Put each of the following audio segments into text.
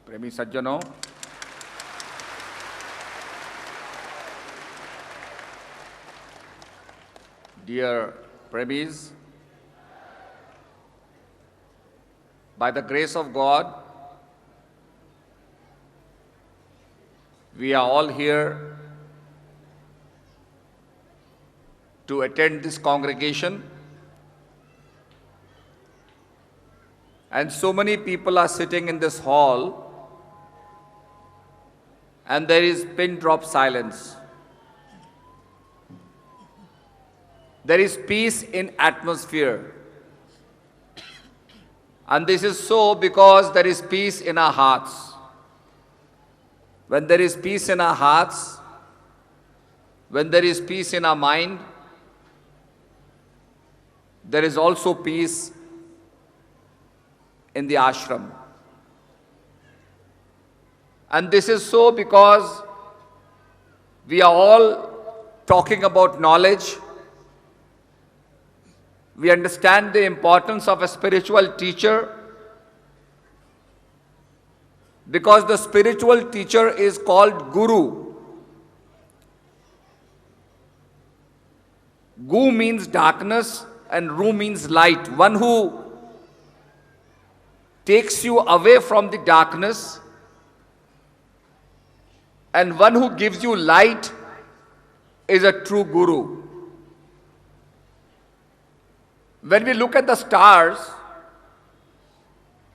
प्रेमी सज्जनों, dear premies, by the grace of God, we are all here to attend this congregation, and so many people are sitting in this hall, and there is pin drop silence. There is peace in atmosphere. And this is so because there is peace in our hearts. When there is peace in our hearts, when there is peace in our mind, there is also peace in the ashram. And this is so because we are all talking about knowledge. We understand the importance of a spiritual teacher because the spiritual teacher is called Guru. Gu means darkness and Ru means light. One who takes you away from the darkness and one who gives you light is a true Guru. When we look at the stars,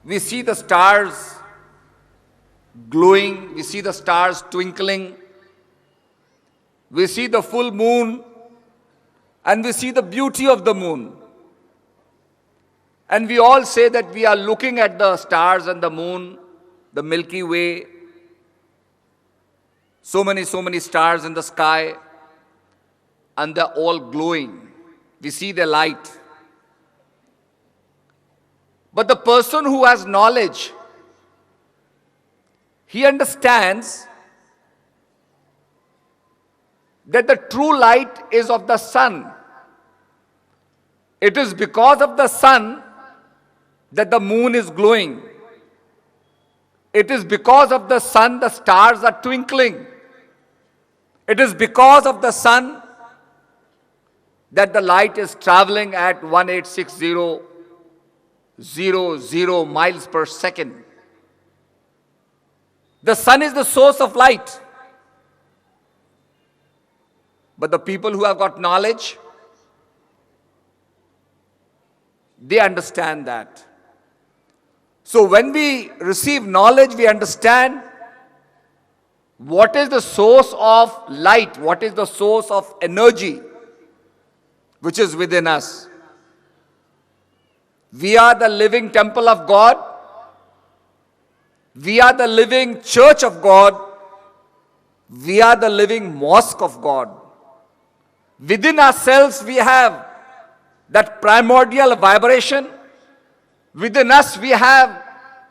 we see the stars glowing, we see the stars twinkling, we see the full moon, and we see the beauty of the moon. And we all say that we are looking at the stars and the moon, the Milky Way, so many stars in the sky, and they're all glowing. We see the light. But the person who has knowledge, he understands that the true light is of the sun. It is because of the sun that the moon is glowing. It is because of the sun the stars are twinkling. It is because of the sun that the light is traveling at 1860.00 miles per second. The sun is the source of light. But the people who have got knowledge, they understand that. So when we receive knowledge, we understand what is the source of light, what is the source of energy which is within us. We are the living temple of God. We are the living church of God. We are the living mosque of God. Within ourselves we have that primordial vibration. Within us we have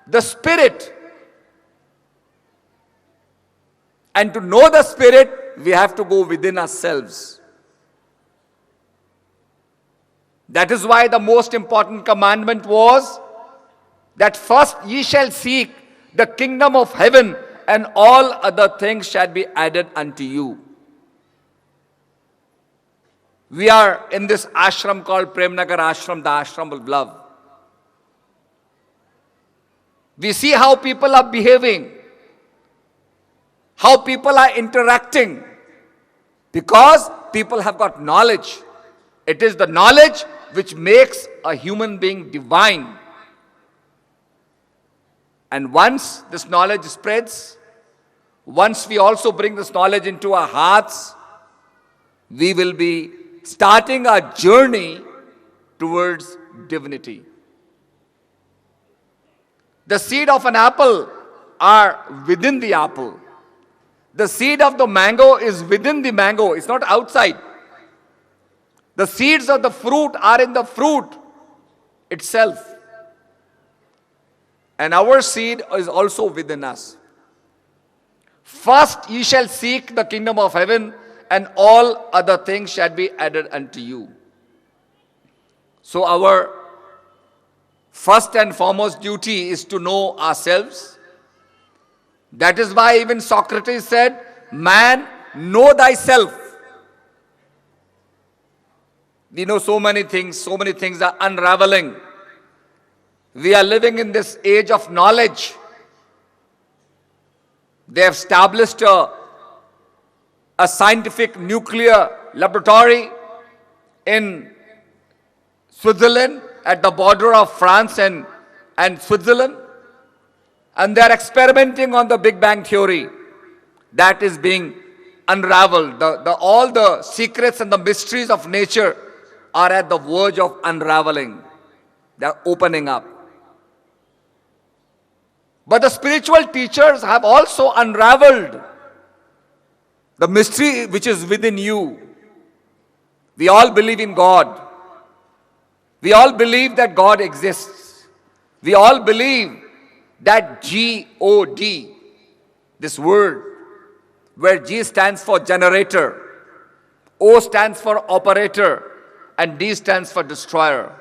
the spirit. And to know the spirit, we have to go within ourselves. That is why the most important commandment was that first ye shall seek the kingdom of heaven and all other things shall be added unto you. We are in this ashram called Premnagar Ashram, the ashram of love. We see how people are behaving, how people are interacting, because people have got knowledge. It is the knowledge which makes a human being divine. And once this knowledge spreads, once we also bring this knowledge into our hearts, we will be starting our journey towards divinity. The seed of an apple are within the apple. The seed of the mango is within the mango. It's not outside. The seeds of the fruit are in the fruit itself. And our seed is also within us. First ye shall seek the kingdom of heaven, and all other things shall be added unto you. So our first and foremost duty is to know ourselves, That is why even Socrates said, man, know thyself. We know so many things are unraveling. We are living in this age of knowledge. They have established a scientific nuclear laboratory in Switzerland, at the border of France and Switzerland. And they are experimenting on the Big Bang theory that is being unraveled. All the secrets and the mysteries of nature are at the verge of unraveling. They are opening up. But the spiritual teachers have also unraveled the mystery which is within you. We all believe in God. We all believe that God exists. We all believe that G-O-D, this word, where G stands for generator, O stands for operator, and D stands for destroyer,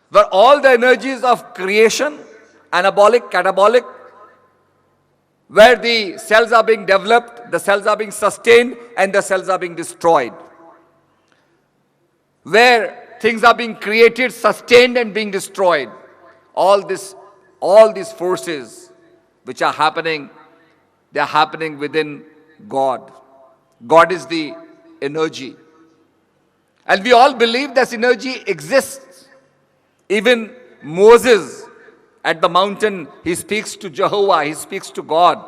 where all the energies of creation, anabolic, catabolic, where the cells are being developed, the cells are being sustained, and the cells are being destroyed. Where things are being created, sustained, and being destroyed. All these forces which are happening, they are happening within God. God is the energy. And we all believe this energy exists. Even Moses at the mountain, he speaks to Jehovah, he speaks to God.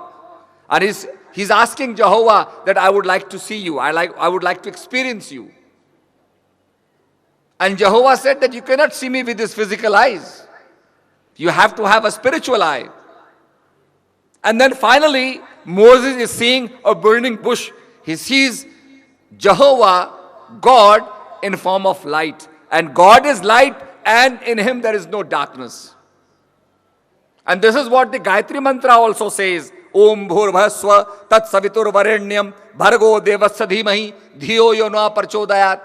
And he's asking Jehovah that I would like to see you, I would like to experience you. And Jehovah said that you cannot see me with these physical eyes. You have to have a spiritual eye. And then finally, Moses is seeing a burning bush. He sees Jehovah, God, in form of light. And God is light, and in him there is no darkness. And this is what the Gayatri Mantra also says. Om Bhurvaswa Tat Savitur Varenyam Bhargo Devasya Dhimahi Dhiyo Yo Na Parchodayat.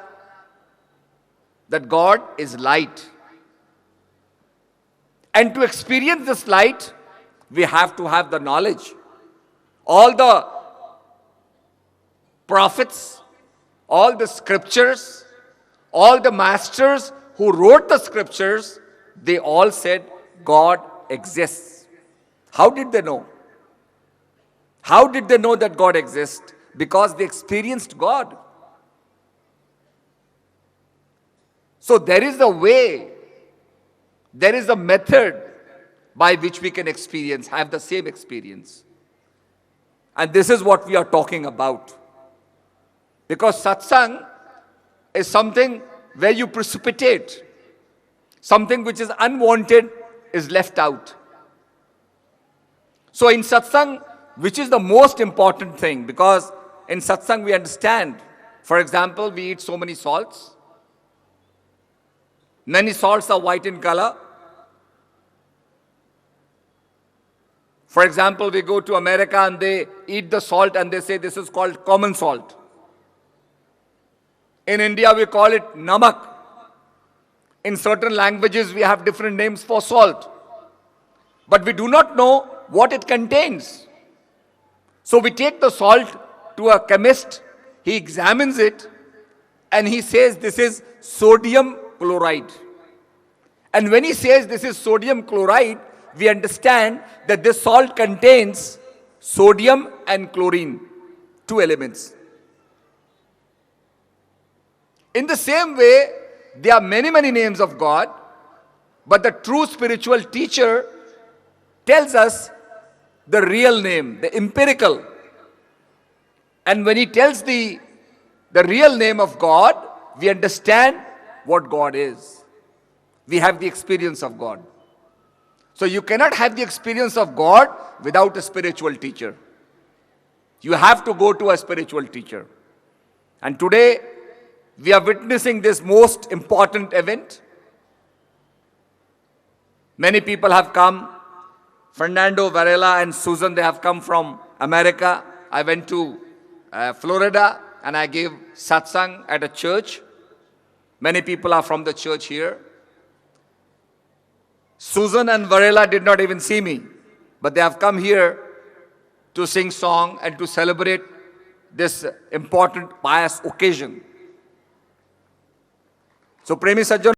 That God is light. And to experience this light, we have to have the knowledge. All the prophets, all the scriptures, all the masters who wrote the scriptures, they all said God exists. How did they know? How did they know that God exists? Because they experienced God. So there is a way, there is a method by which we can have the same experience. And this is what we are talking about. Because satsang is something where you precipitate. Something which is unwanted is left out. So in satsang, which is the most important thing, because in satsang we understand, for example, we eat so many salts. Many salts are white in color. For example, we go to America and they eat the salt and they say this is called common salt. In India, we call it namak. In certain languages, we have different names for salt. But we do not know what it contains. So we take the salt to a chemist, he examines it, and he says this is sodium chloride. And when he says this is sodium chloride, we understand that this salt contains sodium and chlorine, two elements. In the same way, there are many, many names of God, but the true spiritual teacher tells us the real name, the empirical. And when he tells the real name of God, we understand what God is. We have the experience of God. So you cannot have the experience of God without a spiritual teacher. You have to go to a spiritual teacher. And today, we are witnessing this most important event. Many people have come. Fernando, Varela and Susan, they have come from America. I went to Florida and I gave satsang at a church. Many people are from the church here. Susan and Varela did not even see me, but they have come here to sing song and to celebrate this important pious occasion. So, Premi Sajjan,